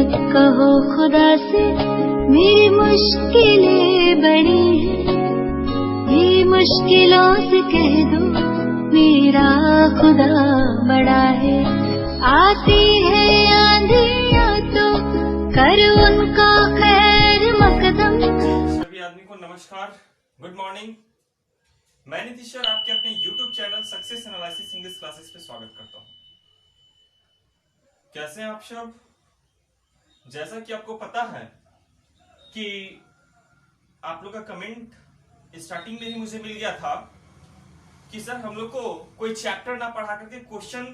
मत कहो खुदा से मेरी मुश्किलें बड़ी हैं, ये मुश्किलों से कह दो मेरा खुदा बड़ा है। आती है आंधियाँ तो कर उनका खैर मकदम। सभी आदमी को नमस्कार, गुड मॉर्निंग। मैं नीतीश और आपके अपने YouTube channel success analysis English classes पे स्वागत करता हूँ। कैसे हैं आप सब? जैसा कि आपको पता है कि आप लोग का कमेंट स्टार्टिंग में ही मुझे मिल गया था कि सर हम लोग को कोई चैप्टर ना पढ़ा करके क्वेश्चन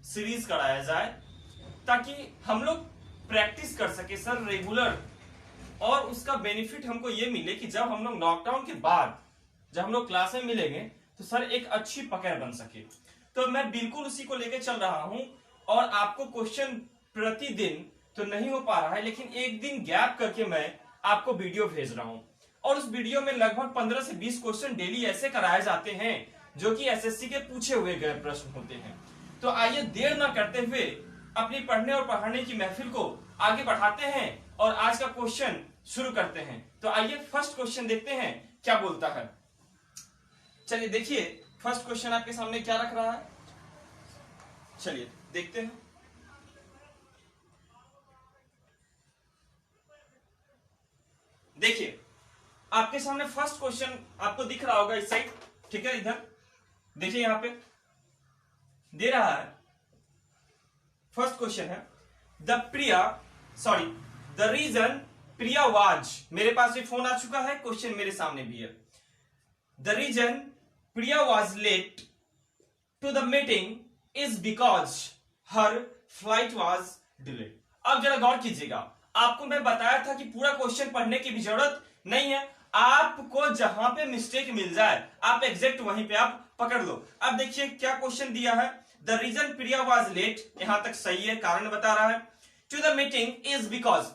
सीरीज कराया जाए ताकि हम लोग प्रैक्टिस कर सके सर रेगुलर, और उसका बेनिफिट हमको ये मिले कि जब हम लोग लॉकडाउन के बाद जब हम लोग क्लास में मिलेंगे तो सर एक अच्छी पकड़ बन सके। तो मैं बिल्कुल उसी को लेकर चल रहा हूं और आपको क्वेश्चन प्रतिदिन तो नहीं हो पा रहा है, लेकिन एक दिन गैप करके मैं आपको वीडियो भेज रहा हूं और उस वीडियो में लगभग 15 से 20 क्वेश्चन डेली ऐसे कराए जाते हैं जो कि एसएससी के पूछे हुए गए प्रश्न होते हैं। तो आइए देर ना करते हुए अपनी पढ़ने और पढ़ाने की महफिल को आगे बढ़ाते हैं और आज का क्वेश्चन शुरू करते हैं। तो आइए फर्स्ट क्वेश्चन देखते हैं क्या बोलता है। चलिए देखिए फर्स्ट क्वेश्चन आपके सामने क्या रख रहा है, चलिए देखते हैं। देखिए आपके सामने फर्स्ट क्वेश्चन आपको दिख रहा होगा इस साइड, ठीक है। इधर देखिए यहां पे दे रहा है, फर्स्ट क्वेश्चन है द रीजन प्रिया वाज, मेरे पास भी फोन आ चुका है, क्वेश्चन मेरे सामने भी है। The reason Priya was late to the meeting is because her flight was delayed. अब जरा गौर कीजिएगा, आपको मैं बताया था कि पूरा क्वेश्चन पढ़ने की भी जरूरत नहीं है, आपको जहां पे मिस्टेक मिल जाए आप एग्जैक्ट वहीं पे आप पकड़ लो। अब देखिए क्या क्वेश्चन दिया है, the reason Priya was late, यहां तक सही है, कारण बता रहा है। To the meeting is because,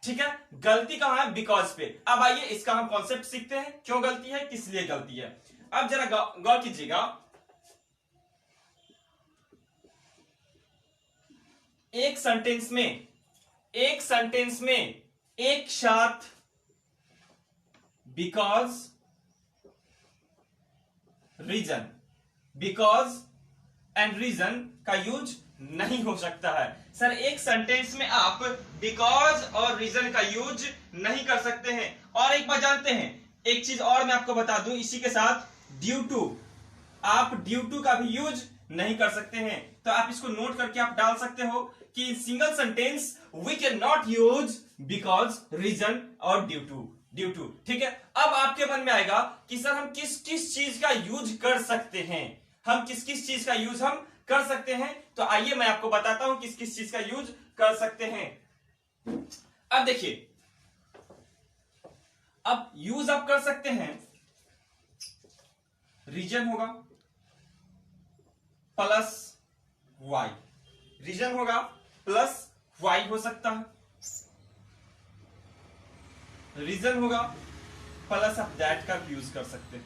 ठीक है, गलती कहां है, बिकॉज पे। अब आइए इसका हम कॉन्सेप्ट सीखते हैं, क्यों गलती है, किस लिए गलती है। अब जरा गौर कीजिएगा, एक सेंटेंस में एक साथ बिकॉज एंड रीजन का यूज नहीं हो सकता है। सर एक सेंटेंस में आप बिकॉज और रीजन का यूज नहीं कर सकते हैं। और एक बात जानते हैं, एक चीज और मैं आपको बता दूं इसी के साथ, ड्यू टू, आप ड्यू टू का भी यूज नहीं कर सकते हैं। तो आप इसको नोट करके आप डाल सकते हो कि single sentence we can not use because, reason और ड्यू टू, ठीक है। अब आपके मन में आएगा कि सर हम किस किस चीज का यूज कर सकते हैं, हम किस किस चीज का यूज हम कर सकते हैं। तो आइए मैं आपको बताता हूं किस किस चीज का यूज कर सकते हैं। अब देखिए, अब यूज आप कर सकते हैं, रीजन होगा प्लस वाई, रीजन होगा प्लस वाई हो सकता है, रीजन होगा प्लस आप दैट का भी यूज कर सकते हैं,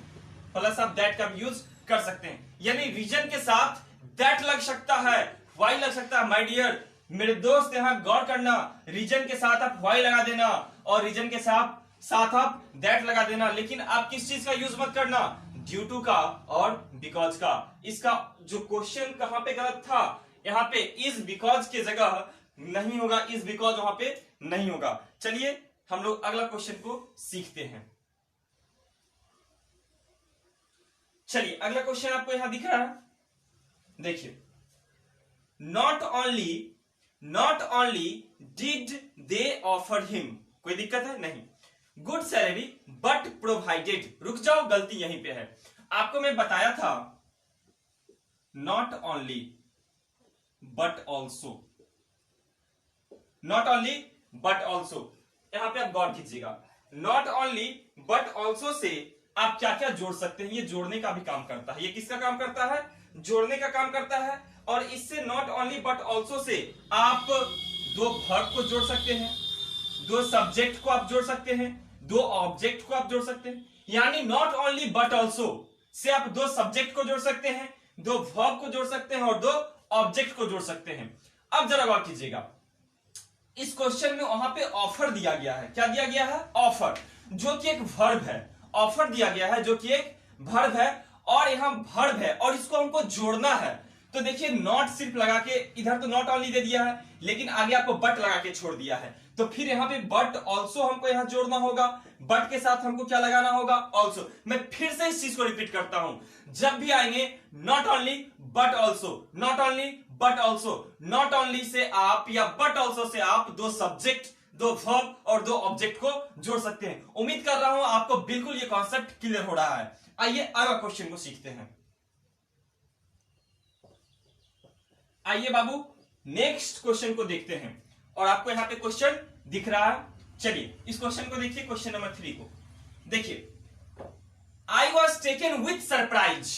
प्लस आप दैट का भी यूज कर सकते हैं। यानी रीजन के साथ दैट लग सकता है, वाई लग सकता है। माय डियर मेरे दोस्त यहां गौर करना, रीजन के साथ आप वाई लगा देना और रीजन के साथ आप दैट लगा देना, लेकिन आप किस चीज का यूज मत करना, ड्यू टू का और बिकॉज का। इसका जो क्वेश्चन कहां पे गलत था, यहां पे इज बिकॉज की जगह नहीं होगा, इज बिकॉज वहां पे नहीं होगा। चलिए हम लोग अगला क्वेश्चन को सीखते हैं। चलिए अगला क्वेश्चन आपको यहां दिख रहा है, देखिए, not only did they offer him, कोई दिक्कत है नहीं, गुड सैलरी बट प्रोवाइडेड, रुक जाओ गलती यहीं पे है। आपको मैं बताया था not only but also, not only but also, यहां पे आप गौर कीजिएगा, not only but also say आप क्या क्या जोड़ सकते हैं, ये जोड़ने का भी काम करता है। ये किसका काम करता है, जोड़ने का काम करता है। और इससे not only but also say आप दो वर्ब को जोड़ सकते हैं, दो सब्जेक्ट को आप जोड़ सकते हैं, दो ऑब्जेक्ट को आप जोड़ सकते हैं। यानी not only but also say आप दो सब्जेक्ट को जोड़ सकते हैं, दो वर्ब को जोड़ सकते हैं और दो ऑब्जेक्ट को जोड़ सकते हैं। अब जरा गौर कीजिएगा, इस क्वेश्चन में वहां पे ऑफर दिया गया है। क्या दिया गया है? ऑफर, जो कि एक वर्ब है। ऑफर दिया गया है जो कि एक वर्ब है, और यहां वर्ब है और इसको हमको जोड़ना है। तो देखिए नॉट सिर्फ लगा के, इधर तो नॉट ओनली दे दिया है, लेकिन आगे आपको बट लगा के छोड़ दिया है। तो फिर यहाँ पे बट ऑल्सो हमको यहाँ जोड़ना होगा। बट के साथ हमको क्या लगाना होगा? ऑल्सो। मैं फिर से इस चीज को रिपीट करता हूं, जब भी आएंगे not only but also, not only but also, not only say आप या बट ऑल्सो से आप दो सब्जेक्ट, दो वर्ब और दो ऑब्जेक्ट को जोड़ सकते हैं। उम्मीद कर रहा हूं आपको बिल्कुल ये कॉन्सेप्ट क्लियर हो रहा है। आइए अगला क्वेश्चन को सीखते हैं। आइए बाबू नेक्स्ट क्वेश्चन को देखते हैं, और आपको यहां पे क्वेश्चन दिख रहा है। चलिए इस क्वेश्चन को देखिए, क्वेश्चन नंबर 3 को देखिए। I was taken with surprise,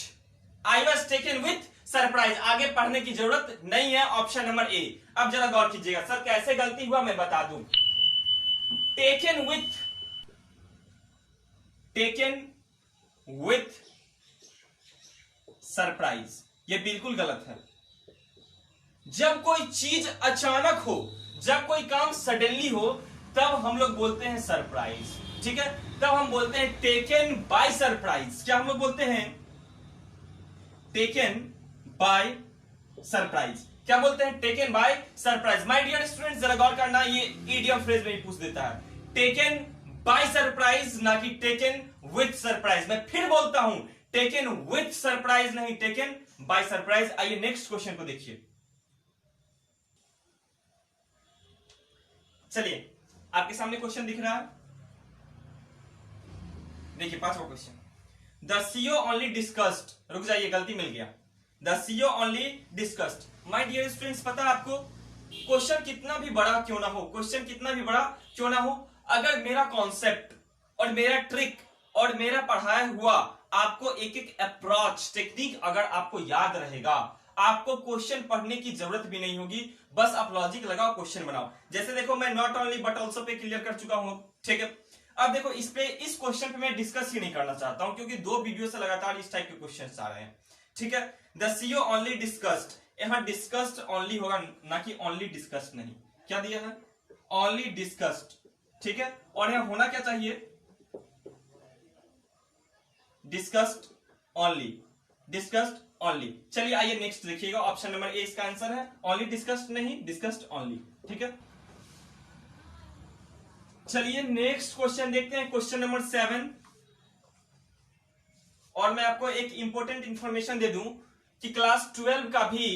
I was taken with surprise. आगे पढ़ने की जरूरत नहीं है, ऑप्शन नंबर ए। अब जरा गौर कीजिएगा, सर कैसे गलती हुआ मैं बता दूं। टेकन विथ सरप्राइज, ये बिल्कुल गलत है। जब कोई चीज अचानक हो, जब कोई काम सडनली हो, तब हम लोग बोलते हैं सरप्राइज, ठीक है। तब हम बोलते हैं टेकन बाय सरप्राइज। क्या हम लोग बोलते हैं? Taken by surprise. क्या बोलते हैं? Taken by surprise. My dear students, जरा गौर करना, ये इडियम फ्रेज में ही पूछ देता है। टेकन बाय सरप्राइज, ना कि टेकन विथ सरप्राइज। मैं फिर बोलता हूं, टेकन विथ सरप्राइज नहीं, टेकन बाय सरप्राइज। आइए नेक्स्ट क्वेश्चन को देखिए। चलिए आपके सामने क्वेश्चन दिख रहा है, देखिए 5वां question. The CEO only discussed, रुक जाइए गलती मिल गया, the CEO only discussed. My dear students, पता है आपको, क्वेश्चन कितना भी बड़ा क्यों ना हो, क्वेश्चन कितना भी बड़ा क्यों ना हो, अगर मेरा कॉन्सेप्ट और मेरा ट्रिक और मेरा पढ़ाया हुआ आपको एक एक अप्रोच टेक्निक अगर आपको याद रहेगा, आपको क्वेश्चन पढ़ने की जरूरत भी नहीं होगी। बस आप लॉजिक लगाओ, क्वेश्चन बनाओ। जैसे देखो मैं नॉट ओनली बट ऑल्सो पे क्लियर कर चुका हूं, ठीक है। अब देखो इस क्वेश्चन पे मैं डिस्कस ही नहीं करना चाहता हूं, क्योंकि 2 वीडियो से लगातार इस टाइप के क्वेश्चन आ रहे हैं, ठीक है। द सीईओ ओनली डिस्कस्ड, यहां डिस्कस्ड ओनली होगा, ना कि ओनली डिस्कस्ड नहीं। क्या दिया है? ओनली डिस्कस्ड, ठीक है। और यहां होना क्या चाहिए? Discussed only, discussed only. चलिए आइए नेक्स्ट देखिएगा, ऑप्शन नंबर ए इसका आंसर है। ओनली डिस्कस्ड नहीं, डिस्कस्ड ओनली, ठीक है। चलिए नेक्स्ट क्वेश्चन देखते हैं, क्वेश्चन नंबर 7। और मैं आपको एक इंपॉर्टेंट इंफॉर्मेशन दे दूं कि क्लास 12 का भी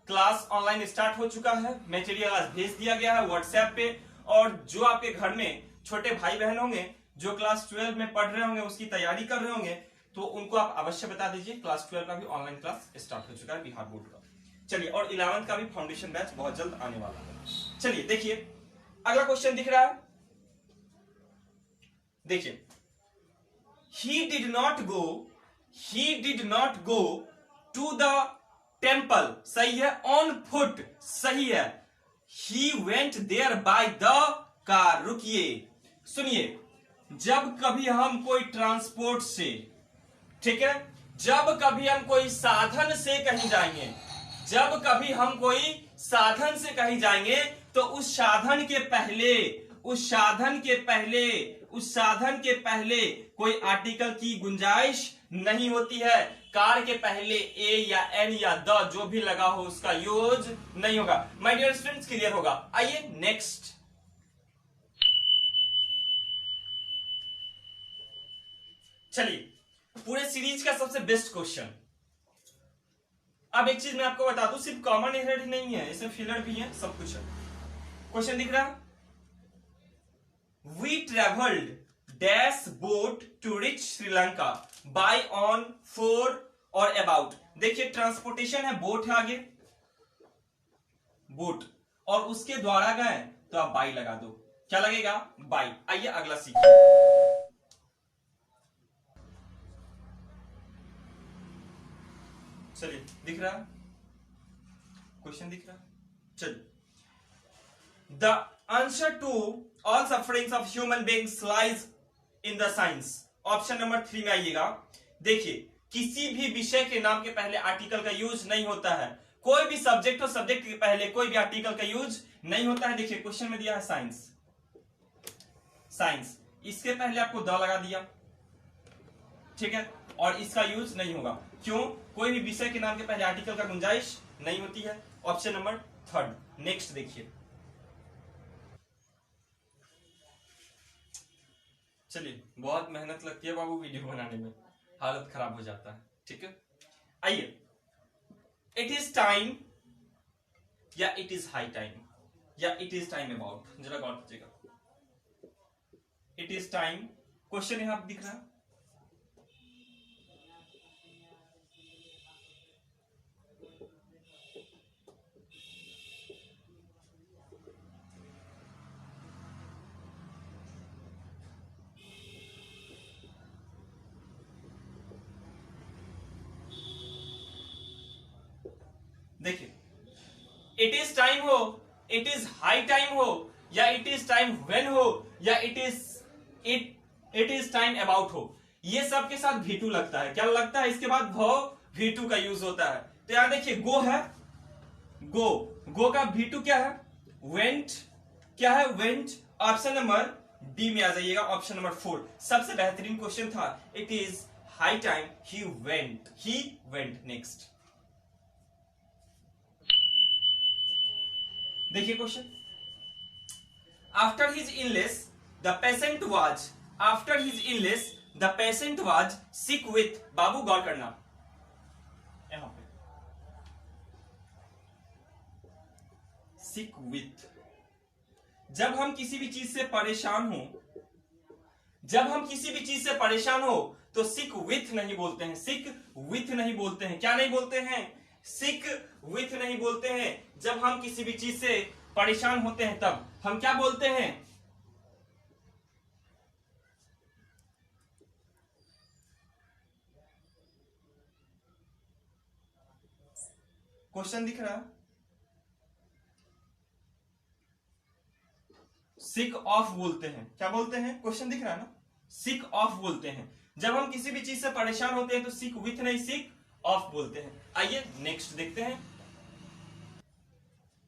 क्लास ऑनलाइन स्टार्ट हो चुका है। मटेरियल आज भेज दिया गया है व्हाट्सएप पे, और जो आपके घर में छोटे भाई बहन होंगे जो क्लास 12 में पढ़ रहे होंगे, उसकी तैयारी कर रहे होंगे, तो उनको आप अवश्य बता दीजिए क्लास 12 का भी ऑनलाइन क्लास स्टार्ट हो चुका है बिहार बोर्ड का। चलिए, और 11th का भी फाउंडेशन बैच बहुत जल्द आने वाला है। चलिए देखिए अगला क्वेश्चन दिख रहा है, देखिए। he did not go to the temple, सही है। on foot, सही है। he went there by the car, रुकिए सुनिए, जब कभी हम कोई ट्रांसपोर्ट से, ठीक है, जब कभी हम कोई साधन से कहीं जाएंगे, जब कभी हम कोई साधन से कहीं जाएंगे, तो उस साधन के पहले कोई आर्टिकल की गुंजाइश नहीं होती है। कार के पहले ए या एन या द जो भी लगा हो उसका यूज नहीं होगा। माय डियर स्टूडेंट्स, क्लियर होगा। आइए नेक्स्ट। चलिए पूरे सीरीज का सबसे बेस्ट क्वेश्चन। अब एक चीज मैं आपको बता दूं, सिर्फ कॉमन एरर ही नहीं है, इसमें फिलर भी है, सब कुछ है। क्वेश्चन दिख रहा है, we travelled dash boat to reach Sri Lanka by on for और अबाउट। देखिए ट्रांसपोर्टेशन है, बोट है आगे, बोट, और उसके द्वारा गए तो आप बाई लगा दो। क्या लगेगा? बाई। आइए अगला सीखिए। चलिए दिख रहा है क्वेश्चन, दिख रहा है। चलिए, the answer to all sufferings of human beings lies in the science. Option number 3 में आइएगा। देखिए किसी भी विषय के नाम के पहले आर्टिकल का यूज नहीं होता है। कोई भी सब्जेक्ट हो, सब्जेक्ट के पहले कोई भी आर्टिकल का यूज नहीं होता है। देखिए क्वेश्चन में दिया है साइंस, साइंस, इसके पहले आपको द लगा दिया, ठीक है, और इसका यूज नहीं होगा। क्यों? कोई भी विषय के नाम के पहले आर्टिकल का गुंजाइश नहीं होती है। Option number third. नेक्स्ट देखिए, चलिए बहुत मेहनत लगती है बाबू वीडियो बनाने में, हालत खराब हो जाता है, ठीक है। आइए, इट इज टाइम या इट इज हाई टाइम या इट इज टाइम अबाउट, जरा गौर कीजिएगा। इट इज टाइम, क्वेश्चन यहां दिख रहा है, देखिए इट इज टाइम हो, इट इज हाई टाइम हो, या इट इज टाइम व्हेन हो, या इट इज टाइम अबाउट हो, ये सब के साथ V2 लगता है। क्या लगता है? इसके बाद भाव V2 का यूज होता है। तो यहां देखिए गो है, गो का V2 क्या है? वेंट। क्या है? वेंट। ऑप्शन नंबर डी में आ जाइएगा, ऑप्शन नंबर 4 सबसे बेहतरीन क्वेश्चन था। It is high time, he went. Next देखिए question, after his illness the patient was sick with, बाबू गौर करना यहां पे, सिक विथ। जब हम किसी भी चीज से परेशान हो, तो सिक विथ नहीं बोलते हैं, सिक विथ नहीं बोलते हैं। क्या नहीं बोलते हैं? सिक विथ नहीं बोलते हैं। जब हम किसी भी चीज से परेशान होते हैं तब हम क्या बोलते हैं? क्वेश्चन दिख रहा है? सिक ऑफ बोलते हैं। क्या बोलते हैं? क्वेश्चन दिख रहा है ना? सिक ऑफ बोलते हैं। जब हम किसी भी चीज से परेशान होते हैं तो सिक विथ नहीं, सिक ऑफ बोलते हैं। आइए नेक्स्ट देखते हैं।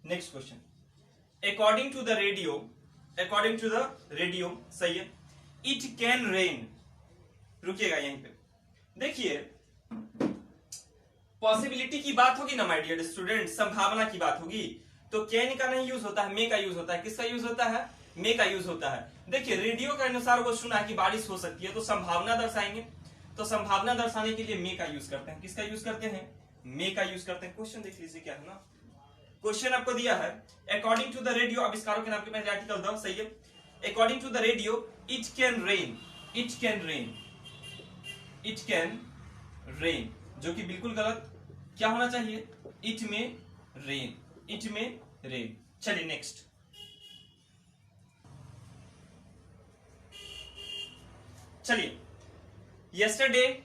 Next question, according to the radio, सही है, इट कैन रेन। रुकिएगा यहीं पे, देखिए पॉसिबिलिटी की बात होगी ना माय डियर स्टूडेंट, संभावना की बात होगी, तो कैन का नहीं यूज होता है, मे का यूज होता है। किसका यूज होता है? मे का यूज होता है। देखिए रेडियो के अनुसार वो सुना है कि बारिश हो सकती है, तो संभावना दर्शाएंगे, तो संभावना दर्शाने के लिए मे का यूज करते हैं। किसका यूज करते हैं? मे का यूज करते हैं। क्वेश्चन देख लीजिए क्या है ना, क्वेश्चन आपको दिया है अकॉर्डिंग टू द रेडियो, आविष्कारों के नाम के पहले आर्टिकल द, सही है, according to the radio it can rain, जो कि बिल्कुल गलत। क्या होना चाहिए? इट में रेन। चलिए नेक्स्ट, चलिए यस्टरडे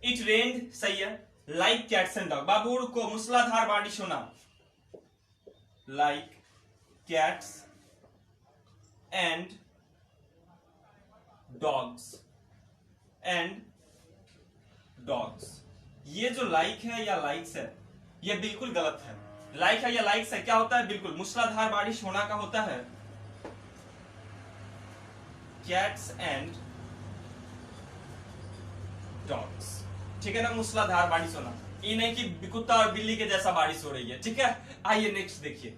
इट रेन्ड, सही है, लाइक कैट्स एंड डॉग। बाबू को मूसलाधार बारिश होना, लाइक कैट्स एंड डॉग्स। ये जो लाइक है या लाइक्स है, ये बिल्कुल गलत है। लाइक है या लाइक्स है, क्या होता है? बिल्कुल मूसलाधार बारिश होना का होता है कैट्स एंड डॉग्स, ठीक है ना, मूसलाधार बारिश होना। ये नहीं कि कुत्ता और बिल्ली के जैसा बारिश हो रही है, ठीक है। आइए नेक्स्ट देखिए,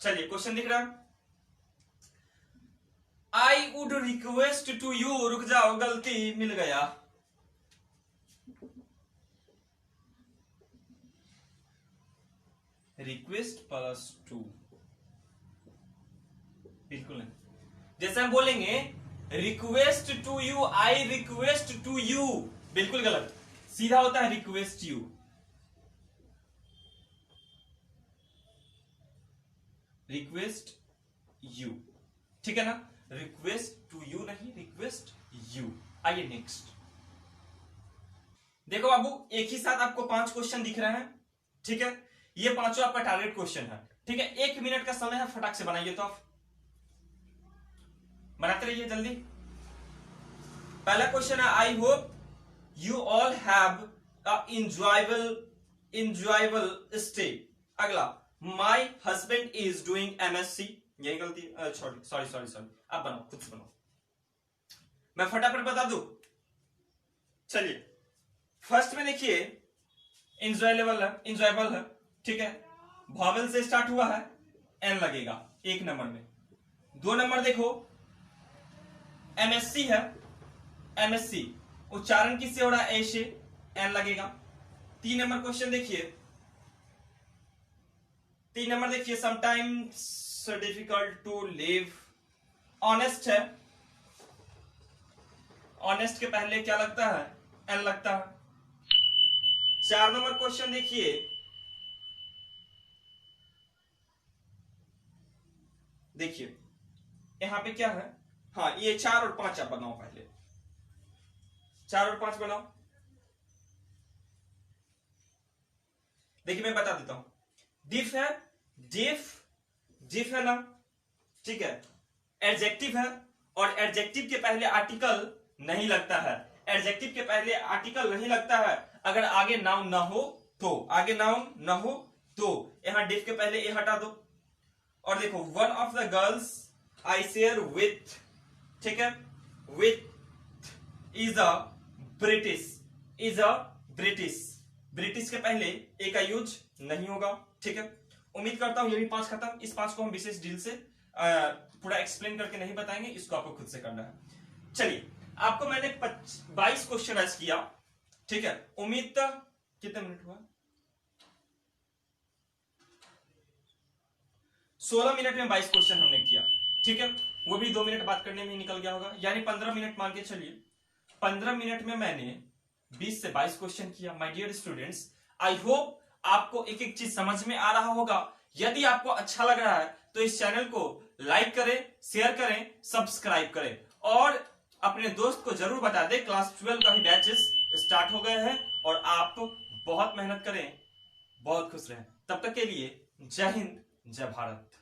चलिए क्वेश्चन दिख रहा है, I would request to you, रुक जाओ गलती मिल गया, रिक्वेस्ट प्लस टू, बिल्कुल नहीं। जैसे हम बोलेंगे request to you, I request to you, बिल्कुल गलत। सीधा होता है रिक्वेस्ट यू। रिक्वेस्ट यू, ठीक है ना, रिक्वेस्ट टू यू नहीं, रिक्वेस्ट यू। आइए नेक्स्ट देखो बाबू, एक ही साथ आपको 5 क्वेश्चन दिख रहे हैं, ठीक है। ये पांचों आपका टारगेट क्वेश्चन है, ठीक है। 1 मिनट का समय है, फटाक से बनाइए, तो आप बनाते रहिए जल्दी। पहला क्वेश्चन है, I hope you all have enjoyable stay। अगला, my husband is doing MSc, यही गलती, सॉरी, आप बनाओ, खुद से बनाओ, मैं फटाफट बता दूं। चलिए, फर्स्ट में देखिए इंजॉयबल है, ठीक है, वॉवेल से स्टार्ट हुआ है, एन लगेगा एक नंबर में। 2 नंबर देखो, MSc है, MSc उच्चारण किससे हो रहा है, ए से, एन लगेगा। 3 नंबर क्वेश्चन देखिए, 3 नंबर देखिए, sometimes difficult to live, honest है, ऑनेस्ट के पहले क्या लगता है, एन लगता है। 4 नंबर क्वेश्चन देखिए, यहां पे क्या है, हाँ ये 4 और 5 आप बनाओ, पहले 4 और 5 बनाओ। देखिए मैं बता देता हूं, डिफ है, डिफ है ना, ठीक है, एडजेक्टिव है, और एडजेक्टिव के पहले आर्टिकल नहीं लगता है, एडजेक्टिव के पहले आर्टिकल नहीं लगता है अगर आगे नाउन ना हो तो, आगे नाउन ना हो तो यहां डिफ के पहले ए हटा दो। और देखो, one of the girls I share with, ठीक है, with is a British, British के पहले ए का यूज नहीं होगा, ठीक है। उम्मीद करता हूं ये भी 5 खत्म। इस 5 को हम विशेष डील से पूरा एक्सप्लेन करके नहीं बताएंगे, इसको आपको खुद से करना है। चलिए, आपको मैंने 22 क्वेश्चन आज किया, ठीक है। उम्मीद था, कितने मिनट हुआ, 16 मिनट में 22 क्वेश्चन हमने किया, ठीक है, वो भी 2 मिनट बात करने में ही निकल गया होगा, यानी 15 मिनट मान के चलिए। 15 मिनट में मैंने 20 से 22 क्वेश्चन किया। My dear students, I hope आपको एक एक चीज समझ में आ रहा होगा। यदि आपको अच्छा लग रहा है तो इस चैनल को लाइक करें, शेयर करें, सब्सक्राइब करें, और अपने दोस्त को जरूर बता दें क्लास 12 का ही बैचेस स्टार्ट हो गए हैं, और आप बहुत मेहनत करें, बहुत खुश रहें। तब तक के लिए जय हिंद, जय भारत।